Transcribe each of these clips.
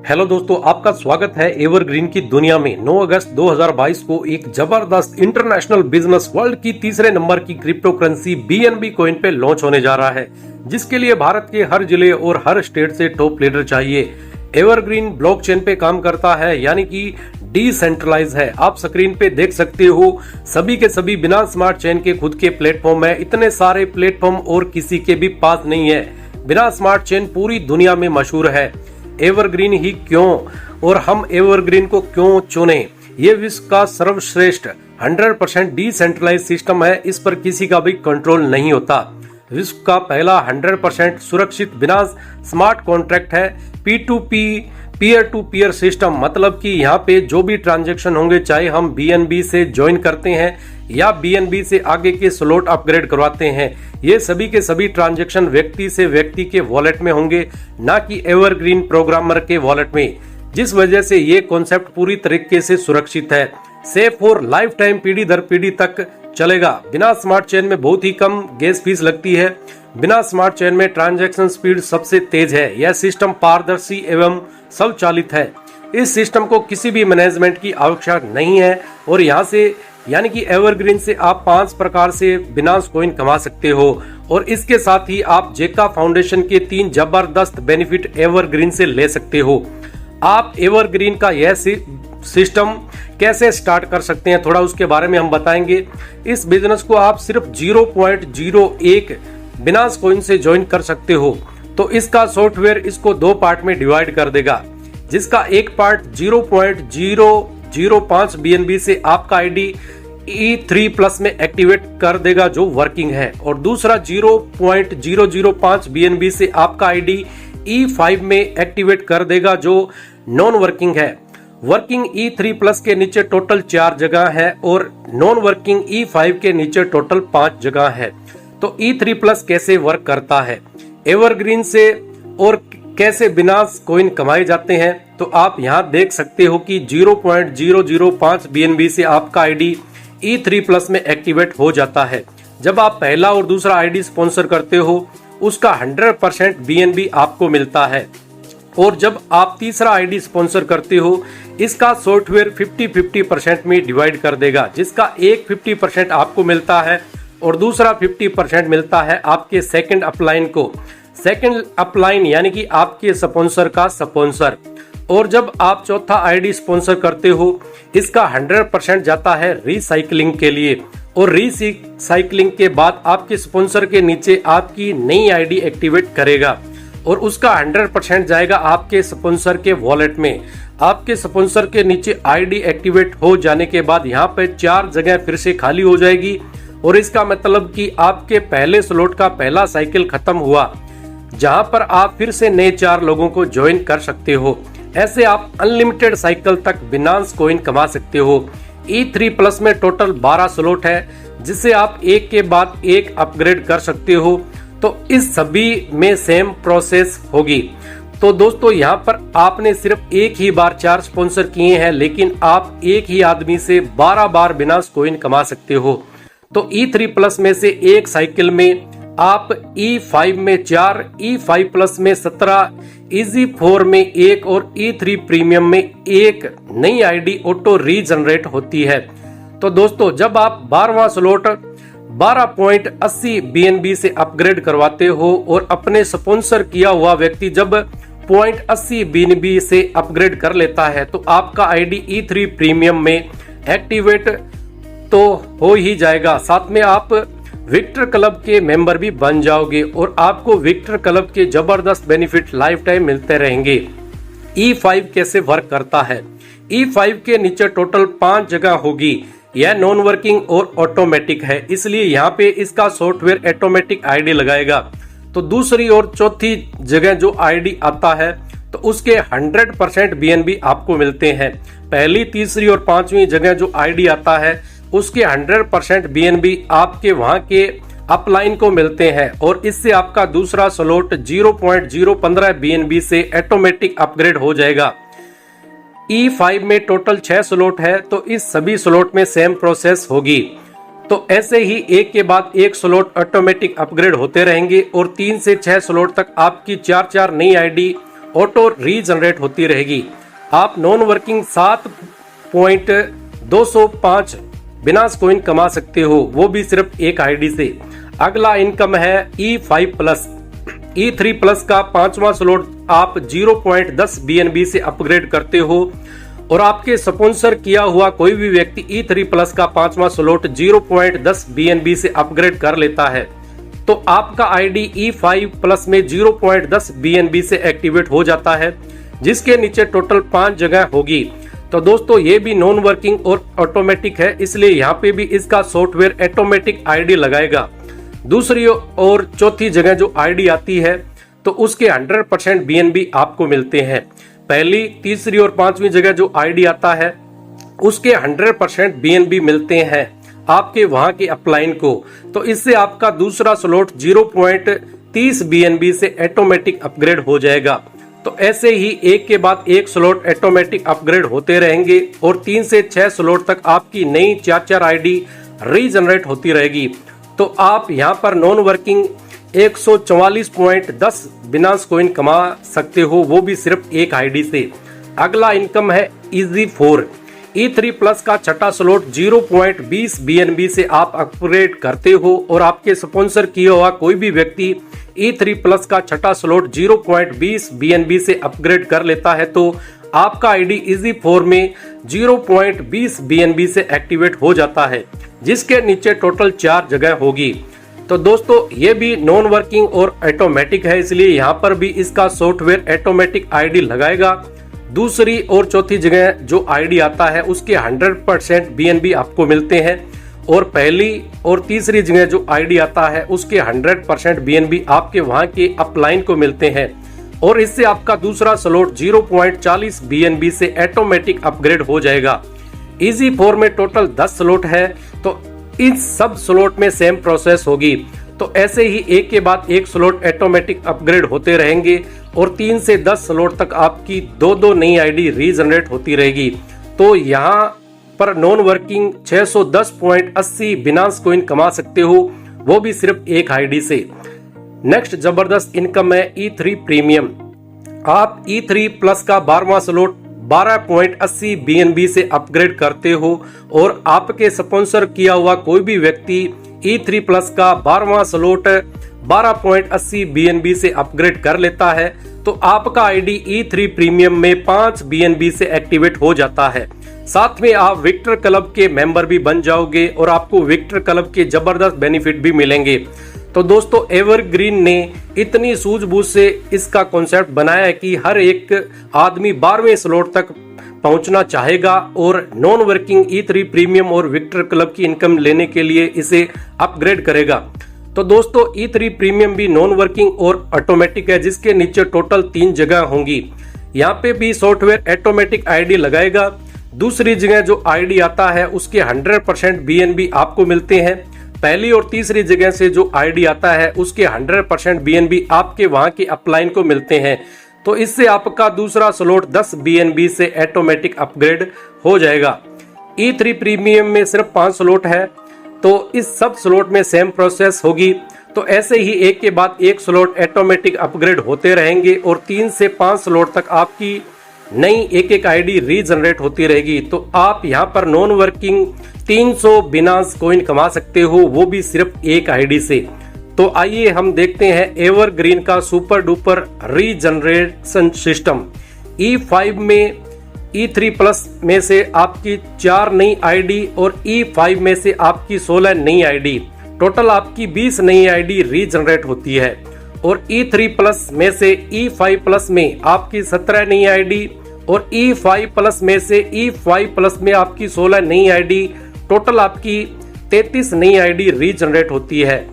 Hello दोस्तों, आपका स्वागत है एवरग्रीन की दुनिया में। 9 अगस्त 2022 को एक जबरदस्त इंटरनेशनल बिजनेस वर्ल्ड की तीसरे नंबर की क्रिप्टो करेंसी BNB कॉइन पे लॉन्च होने जा रहा है, जिसके लिए भारत के हर जिले और हर स्टेट से टॉप लीडर चाहिए। एवरग्रीन ब्लॉकचेन पे काम करता है, यानी कि डिसेंट्रलाइज है। आप स्क्रीन पे देख सकते हो, सभी के सभी बिना स्मार्ट चेन के खुद के प्लेटफॉर्म है। इतने सारे प्लेटफॉर्म और किसी के भी पास नहीं है। बिना स्मार्ट चेन पूरी दुनिया में मशहूर है। एवरग्रीन ही क्यों, और हम एवरग्रीन को क्यों चुने? ये विश्व का सर्वश्रेष्ठ 100% डिसेंट्रलाइज सिस्टम है। इस पर किसी का भी कंट्रोल नहीं होता। विश्व का पहला 100% सुरक्षित बिना स्मार्ट कॉन्ट्रैक्ट है। P2P peer to peer system, मतलब कि यहाँ पे जो भी ट्रांजैक्शन होंगे, चाहे हम BNB से ज्वाइन करते हैं या BNB से आगे के स्लॉट अपग्रेड करवाते हैं, ये सभी के सभी ट्रांजैक्शन व्यक्ति से व्यक्ति के वॉलेट में होंगे, ना कि एवरग्रीन प्रोग्रामर के वॉलेट में। जिस वजह से ये कॉन्सेप्ट पूरी तरीके से सुरक्षित है, सेफ और लाइफ टाइम पीढ़ी दर पीढ़ी तक चलेगा। बिना स्मार्ट चेन में बहुत ही कम गैस फीस लगती है। बिना स्मार्ट चेन में ट्रांजैक्शन स्पीड सबसे तेज है। यह सिस्टम पारदर्शी एवं स्वचालित है। इस सिस्टम को किसी भी मैनेजमेंट की आवश्यकता नहीं है, और यहाँ से यानी कि एवरग्रीन से आप 5 प्रकार से बिनास कॉइन कमा सकते हो। और इसके साथ ही आप जेका फाउंडेशन के 3 जबरदस्त बेनिफिट एवरग्रीन से ले सकते हो। आप एवरग्रीन का यह सिस्टम कैसे स्टार्ट कर सकते हैं, थोड़ा उसके बारे में हम बताएंगे। इस बिजनेस को आप सिर्फ 0.01 बिनास कॉइन से ज्वाइन कर सकते हो। तो इसका सॉफ्टवेयर इसको 2 पार्ट में डिवाइड कर देगा, जिसका एक पार्ट 0.005 BNB से आपका आईडी E3+ में एक्टिवेट कर देगा, जो वर्किंग है, और दूसरा 0.005 BNB से आपका आईडी E5 में एक्टिवेट कर देगा, जो नॉन वर्किंग है। वर्किंग E3+ के नीचे टोटल 4 जगह है और नॉन वर्किंग E5 के नीचे टोटल 5 जगह है। तो E3+ कैसे वर्क करता है एवरग्रीन से और कैसे बिना कॉइन कमाए जाते हैं, तो आप यहाँ देख सकते हो कि 0.005 BNB से आपका आईडी E3+ में एक्टिवेट हो जाता है। जब आप पहला और दूसरा आईडी स्पॉन्सर करते हो, उसका 100% BNB आपको मिलता है, और जब आप तीसरा आईडी स्पॉन्सर करते हो, इसका सॉफ्टवेयर 50-50% में डिवाइड कर देगा, जिसका एक 50% आपको मिलता है और दूसरा 50% मिलता है आपके सेकंड अपलाइन को। सेकंड अपलाइन यानी कि आपके स्पॉन्सर का स्पॉन्सर। और जब आप चौथा आईडी स्पॉन्सर करते हो, इसका 100% जाता है रीसाइक्लिंग के लिए, और रीसाइक्लिंग के बाद आपके स्पॉन्सर के नीचे आपकी नई आईडी एक्टिवेट करेगा, और उसका 100% जाएगा आपके स्पॉन्सर के वॉलेट में। आपके स्पॉन्सर के नीचे आईडी एक्टिवेट हो जाने के बाद यहाँ पे 4 जगह फिर से खाली हो जाएगी, और इसका मतलब कि आपके पहले स्लॉट का पहला साइकिल खत्म हुआ, जहां पर आप फिर से नए 4 लोगों को ज्वाइन कर सकते हो। ऐसे आप अनलिमिटेड साइकिल तक बिनास कॉइन कमा सकते हो। E3+ में टोटल 12 स्लॉट है, जिसे आप एक के बाद एक अपग्रेड कर सकते हो। तो इस सभी में सेम प्रोसेस होगी। तो दोस्तों, यहाँ पर आपने सिर्फ एक ही बार 4 स्पॉन्सर किए हैं, लेकिन आप एक ही आदमी से 12 बार बिनास कॉइन कमा सकते हो। तो E3+ में से एक साइकिल में आप E5 में 4, E5+ में 17, EZ4 में 1 और E3 प्रीमियम में 1 नई आईडी ऑटो रीजनरेट होती है। तो दोस्तों, जब आप 12वां स्लॉट 12.80 BNB से अपग्रेड करवाते हो, और अपने स्पॉन्सर किया हुआ व्यक्ति जब 0.80 BNB से अपग्रेड कर लेता है, तो आपका आईडी E3 प्रीमियम में एक्टिवेट तो हो ही जाएगा। साथ में आप विक्टर क्लब के मेंबर भी बन जाओगे, और आपको विक्टर क्लब के जबरदस्त बेनिफिट लाइफ टाइम मिलते रहेंगे। E5 कैसे वर्क करता है? E5 के नीचे टोटल 5 जगह होगी। यह नॉन वर्किंग और ऑटोमेटिक है, इसलिए यहाँ पे इसका सॉफ्टवेयर ऑटोमेटिक आईडी लगाएगा। तो दूसरी और चौथी जगह जो आईडी आता है, तो उसके 100% BNB आपको मिलते हैं। पहली, तीसरी और 5वीं जगह जो आईडी आता है, उसके 100% BNB आपके वहां के अपलाइन को मिलते हैं, और इससे आपका दूसरा स्लॉट 0.015 BNB से ऑटोमेटिक अपग्रेड हो जाएगा। E5 में टोटल 6 स्लॉट है, तो इस सभी स्लॉट में सेम प्रोसेस होगी। तो ऐसे ही एक के बाद एक स्लॉट ऑटोमेटिक अपग्रेड होते रहेंगे, और 3 से 6 स्लॉट तक आपकी 4 नई आईडी ऑटो रीजनरेट होती रहेगी। आप नॉन वर्किंग 7.205 बिनास कॉइन कमा सकते हो, वो भी सिर्फ एक आईडी से। अगला इनकम है E5 प्लस। E3 प्लस का 5वां स्लॉट आप 0.10 BNB से अपग्रेड करते हो और आपके स्पॉन्सर किया हुआ कोई भी व्यक्ति E3 प्लस का 5वां स्लॉट 0.10 BNB से अपग्रेड कर लेता है तो आपका आईडी E5 प्लस में 0.10 BNB से एक्टिवेट हो जाता है, जिसके नीचे टोटल 5 जगह होगी। तो दोस्तों ये भी नॉन वर्किंग और ऑटोमेटिक है, इसलिए यहाँ पे भी इसका सॉफ्टवेयर ऑटोमेटिक आईडी लगाएगा। दूसरी और चौथी जगह जो आईडी आती है तो उसके 100% BNB आपको मिलते हैं। पहली, तीसरी और पांचवी जगह जो आईडी आता है उसके 100% BNB मिलते हैं आपके वहां के अपलाइन को। तो इससे आपका दूसरा स्लॉट 0.30 BNB से ऑटोमेटिक अपग्रेड हो जाएगा। तो ऐसे ही एक के बाद एक स्लॉट ऑटोमेटिक अपग्रेड होते रहेंगे और 3 से 6 स्लॉट तक आपकी नई 4 आईडी रीजनरेट होती रहेगी। तो आप यहां पर नॉन वर्किंग 144.10 बिनास कॉइन कमा सकते हो, वो भी सिर्फ एक आईडी से। अगला इनकम है EZ4। E3 प्लस का छठा स्लॉट 0.20 BNB से आप अपग्रेड करते हो और आपके स्पॉन्सर किया हुआ कोई भी व्यक्ति E3 प्लस का छठा स्लॉट 0.20 BNB से अपग्रेड कर लेता है तो आपका आईडी EZ4 में 0.20 BNB से एक्टिवेट हो जाता है, जिसके नीचे टोटल 4 जगह होगी। तो दोस्तों ये भी नॉन वर्किंग और ऑटोमेटिक है, इसलिए यहाँ पर भी इसका सॉफ्टवेयर ऑटोमेटिक आईडी लगाएगा। दूसरी और चौथी जगह जो आईडी आता है उसके 100% BNB आपको मिलते हैं और पहली और तीसरी जगह जो आईडी आता है उसके 100% BNB आपके वहां के अपलाइन को मिलते हैं और इससे आपका दूसरा स्लॉट 0.40 BNB से ऑटोमेटिक अपग्रेड हो जाएगा। EZ4 में टोटल 10 स्लॉट है तो इस सब स्लॉट में सेम प्रोसेस होगी। तो ऐसे ही एक के बाद एक स्लॉट ऑटोमेटिक अपग्रेड होते रहेंगे और 3 से 10 स्लॉट तक आपकी 2 नई आईडी रीजनरेट होती रहेगी। तो यहाँ पर नॉन वर्किंग 610.80 बिनास कॉइन कमा सकते हो, वो भी सिर्फ एक आईडी से। नेक्स्ट जबरदस्त इनकम है E3 प्रीमियम। आप E3 प्लस का 12वां स्लॉट 12.80 BNB से अपग्रेड करते हो और आपके स्पॉन्सर किया हुआ कोई भी व्यक्ति E3 प्लस का 12वां स्लॉट 12.80 BNB से अपग्रेड कर लेता है तो आपका आईडी E3 प्रीमियम में 5 BNB से एक्टिवेट हो जाता है। साथ में आप विक्टर क्लब के मेंबर भी बन जाओगे और आपको विक्टर क्लब के जबरदस्त बेनिफिट भी मिलेंगे। तो दोस्तों एवरग्रीन ने इतनी सूझबूझ से इसका कॉन्सेप्ट बनाया है कि हर एक आदमी 12वें स्लॉट तक पहुंचना चाहेगा और नॉन वर्किंग E3 प्रीमियम और विक्टर क्लब की इनकम लेने के लिए इसे अपग्रेड करेगा। तो दोस्तों E3 प्रीमियम भी नॉन वर्किंग और ऑटोमेटिक है, जिसके नीचे टोटल 3 जगह होंगी। यहाँ पे भी सॉफ्टवेयर ऑटोमेटिक आईडी लगाएगा। दूसरी जगह जो आईडी आता है उसके 100% BNB आपको मिलते हैं। पहली और तीसरी जगह से जो आईडी आता है उसके 100% BNB आपके वहां के अपलाइन को मिलते हैं। तो इससे आपका दूसरा स्लॉट 10 BNB से ऑटोमेटिक अपग्रेड हो जाएगा। E3 प्रीमियम में सिर्फ 5 स्लॉट है तो इस सब स्लॉट में सेम प्रोसेस होगी। तो ऐसे ही एक के बाद एक स्लॉट ऑटोमेटिक अपग्रेड होते रहेंगे और 3 से 5 स्लॉट तक आपकी नई एक आईडी रीजनरेट होती रहेगी। तो आप यहाँ पर नॉन वर्किंग 300 बिनास कॉइन कमा सकते हो, वो भी सिर्फ एक आईडी से। तो आइए हम देखते हैं एवरग्रीन का super duper regeneration system. E5 में E3 प्लस में से आपकी 4 नई आईडी और E5 में से आपकी 16 नई आईडी, टोटल आपकी 20 नई आईडी रीजनरेट होती है। और E3 प्लस में से E5 प्लस में आपकी 17 नई आईडी और E5 प्लस में से E5 प्लस में आपकी 16 नई आईडी, टोटल आपकी 33 नई आईडी रीजनरेट होती है।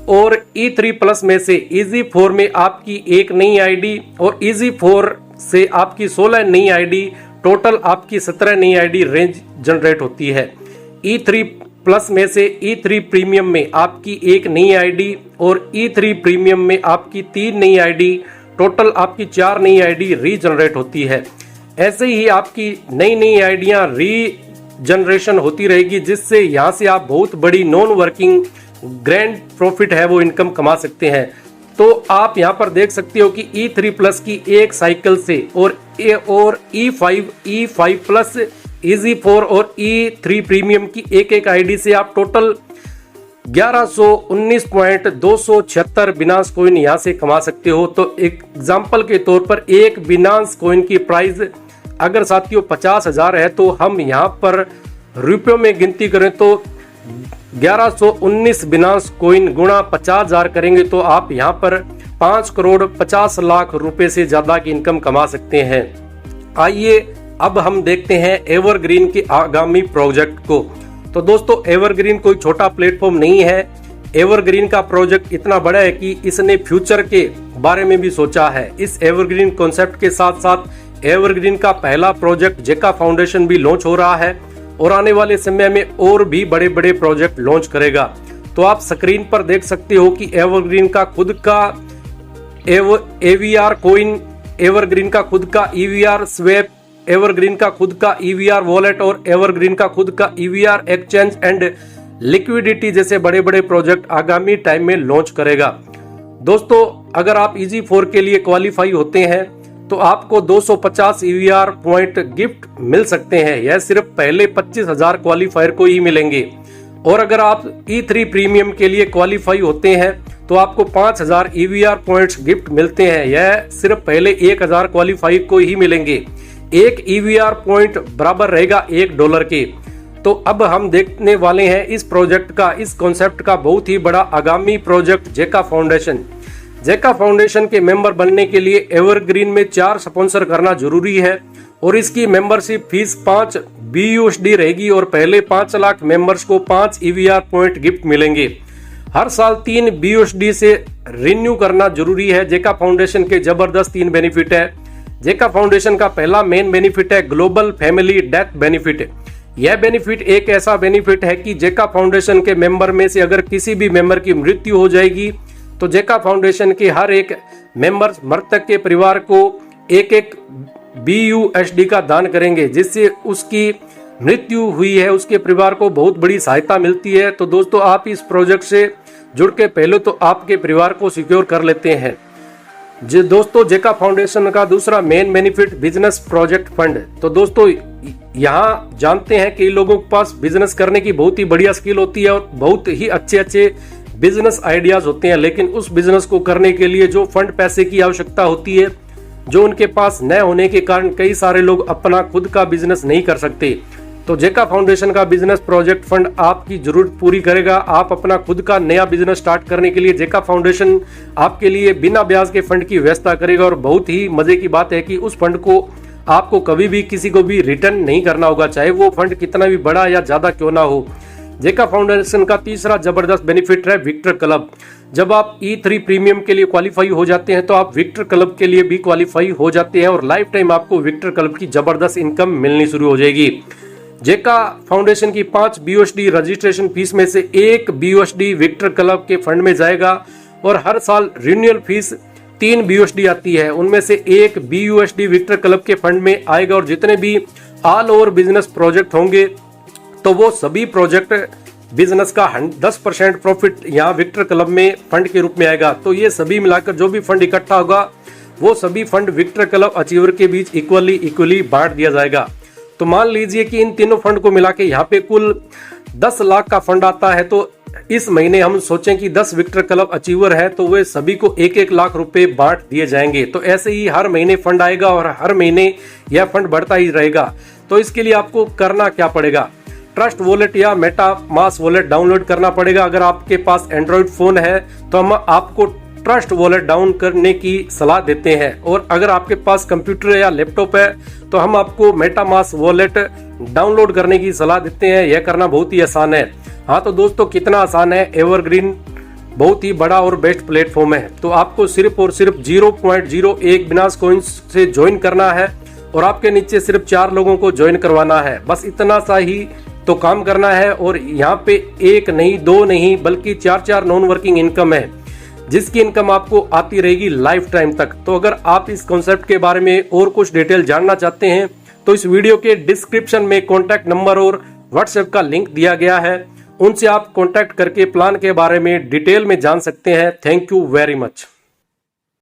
और E3 प्लस में से EZ4 में आपकी 1 नई आईडी और EZ4 से आपकी 16 नई आईडी, टोटल आपकी 17 नई आईडी रेंज जनरेट होती है। E3 प्लस में से E3 प्रीमियम में आपकी 1 नई आईडी और E3 प्रीमियम में आपकी 3 नई आईडी, टोटल आपकी 4 नई आईडी रीजनरेट होती है। ऐसे ही आपकी नई नई आईडियां रीजनरेशन होती रहेगी, जिससे यहाँ से आप बहुत बड़ी नॉन वर्किंग ग्रैंड प्रॉफिट है वो इनकम कमा सकते हैं। तो आप यहाँ पर देख सकते हो कि E3 प्लस की एक साइकिल से और E5, E5 प्लस, EZ4 और E3 प्रीमियम की एक आईडी से आप टोटल 1119.276 बिनांस कॉइन यहाँ से कमा सकते हो। तो एग्जाम्पल के तौर पर एक बिनांस कॉइन की प्राइस अगर साथियों 50,000 है तो हम यहाँ पर रुपयों में गिनती करें तो 1119 बिनांस कॉइन गुणा 50,000 करेंगे तो आप यहाँ पर 5,50,00,000 रुपए से ज्यादा की इनकम कमा सकते हैं। आइए अब हम देखते हैं एवरग्रीन के आगामी प्रोजेक्ट को। तो दोस्तों एवरग्रीन कोई छोटा प्लेटफॉर्म नहीं है। एवरग्रीन का प्रोजेक्ट इतना बड़ा है कि इसने फ्यूचर के बारे में भी सोचा है। इस एवरग्रीन कॉन्सेप्ट के साथ साथ एवरग्रीन का पहला प्रोजेक्ट जेका फाउंडेशन भी लॉन्च हो रहा है और आने वाले समय में और भी बड़े बड़े प्रोजेक्ट लॉन्च करेगा। तो आप स्क्रीन पर देख सकते हो कि एवरग्रीन का खुद का AVR कॉइन, एवरग्रीन का खुद का EVR स्वैप, एवरग्रीन का खुद का EVR वॉलेट और एवरग्रीन का खुद का EVR एक्सचेंज एंड लिक्विडिटी जैसे बड़े बड़े प्रोजेक्ट आगामी टाइम में लॉन्च करेगा। दोस्तों अगर आप EZ4 के लिए क्वालिफाई होते हैं तो आपको 250 EVR पॉइंट गिफ्ट मिल सकते हैं। यह सिर्फ पहले 25,000 क्वालिफायर को ही मिलेंगे। और अगर आप E3 प्रीमियम के लिए क्वालिफाई होते हैं तो आपको 5,000 EVR पॉइंट्स गिफ्ट मिलते हैं। यह सिर्फ पहले 1,000 क्वालिफाई को ही मिलेंगे। एक EVR पॉइंट बराबर रहेगा $1 के। तो अब हम देखने वाले हैं इस प्रोजेक्ट का, इस कॉन्सेप्ट का बहुत ही बड़ा आगामी प्रोजेक्ट जेका फाउंडेशन। जेका फाउंडेशन के मेंबर बनने के लिए एवरग्रीन में 4 स्पॉन्सर करना जरूरी है और इसकी मेंबरशिप फीस 5 BUSD रहेगी और पहले 5 लाख मेंबर्स को 5 EVR पॉइंट गिफ्ट मिलेंगे। हर साल 3 BUSD से रिन्यू करना जरूरी है। जेका फाउंडेशन के जबरदस्त 3 बेनिफिट है। जेका फाउंडेशन का पहला मेन बेनिफिट है ग्लोबल फैमिली डेथ बेनिफिट। यह बेनिफिट एक ऐसा बेनिफिट है कि जेका फाउंडेशन के मेंबर में से अगर किसी भी मेंबर की मृत्यु हो जाएगी तो जेका फाउंडेशन के हर एक मेंबर मृतक के परिवार को एक BUSD का दान करेंगे, जिससे उसकी मृत्यु हुई है उसके परिवार को बहुत बड़ी सहायता मिलती है। तो दोस्तों आप इस प्रोजेक्ट से जुड़ के पहले तो आपके परिवार को सिक्योर कर लेते हैं। दोस्तों जेका फाउंडेशन का दूसरा main benefit business project fund. तो दोस्तों यहाँ जानते हैं कि लोगों के पास बिजनेस करने की बहुत ही बढ़िया स्किल होती है और बहुत ही अच्छे बिजनेस आइडियाज होते हैं, लेकिन उस बिजनेस को करने के लिए जो फंड पैसे की आवश्यकता होती है जो उनके पास न होने के कारण कई सारे लोग अपना खुद का बिजनेस नहीं कर सकते। तो जेका फाउंडेशन का बिजनेस प्रोजेक्ट फंड आपकी जरूरत पूरी करेगा। आप अपना खुद का नया बिजनेस स्टार्ट करने के लिए जेका फाउंडेशन आपके लिए बिना ब्याज के फंड की व्यवस्था करेगा और बहुत ही मजे की बात है कि उस फंड को आपको कभी भी किसी को भी रिटर्न नहीं करना होगा, चाहे वो फंड कितना भी बड़ा या ज्यादा क्यों ना हो। जेका फाउंडेशन का तीसरा जबरदस्त बेनिफिट है विक्टर क्लब। जब आप E3 प्रीमियम के लिए क्वालिफाई हो जाते हैं तो आप विक्टर क्लब के लिए भी क्वालिफाई हो जाते हैं और लाइफ टाइम आपको विक्टर क्लब की जबरदस्त इनकम मिलनी शुरू हो जाएगी। जेका फाउंडेशन की 5 BUSD रजिस्ट्रेशन फीस में से 1 BUSD विक्टर क्लब के फंड में जाएगा और हर साल रिन्यूअल फीस 3 BUSD आती है, उनमें से 1 BUSD विक्टर क्लब के फंड में आएगा। और जितने भी ऑल ओवर बिजनेस प्रोजेक्ट होंगे तो वो सभी प्रोजेक्ट बिजनेस का 10% प्रॉफिट यहाँ विक्टर क्लब में फंड के रूप में आएगा। तो ये सभी मिलाकर जो भी फंड इकट्ठा होगा वो सभी फंड विक्टर क्लब अचीवर के बीच इक्वली बांट दिया जाएगा। तो मान लीजिए कि इन तीनों फंड को मिला के यहाँ पे कुल 10 लाख का फंड आता है। तो इस महीने हम सोचें कि 10 विक्टर क्लब अचीवर है तो वे सभी को 1-1 लाख रुपए बांट दिए जाएंगे। तो ऐसे ही हर महीने फंड आएगा और हर महीने यह फंड बढ़ता ही रहेगा। तो इसके लिए आपको करना क्या पड़ेगा, ट्रस्ट वॉलेट या मेटा मास वॉलेट डाउनलोड करना पड़ेगा। अगर आपके पास एंड्रॉइड फोन है तो हम आपको ट्रस्ट वॉलेट डाउन करने की सलाह देते हैं और अगर आपके पास कंप्यूटर या लैपटॉप है तो हम आपको मेटा मास वॉलेट डाउनलोड करने की सलाह देते हैं। यह करना बहुत ही आसान है। हाँ तो दोस्तों कितना आसान है, एवरग्रीन बहुत ही बड़ा और बेस्ट प्लेटफॉर्म है। तो आपको सिर्फ और सिर्फ 0.01 बिनास कॉइन्स से ज्वाइन करना है और आपके नीचे सिर्फ 4 लोगों को ज्वाइन करवाना है। बस इतना सा ही तो काम करना है और यहाँ पे 1 नहीं 2 नहीं बल्कि 4 नॉन वर्किंग इनकम है, जिसकी इनकम आपको आती रहेगी लाइफ टाइम तक। तो अगर आप इस कॉन्सेप्ट के बारे में और कुछ डिटेल जानना चाहते हैं तो इस वीडियो के डिस्क्रिप्शन में कॉन्टैक्ट नंबर और व्हाट्सएप का लिंक दिया गया है, उनसे आप कॉन्टैक्ट करके प्लान के बारे में डिटेल में जान सकते हैं। Thank you very much.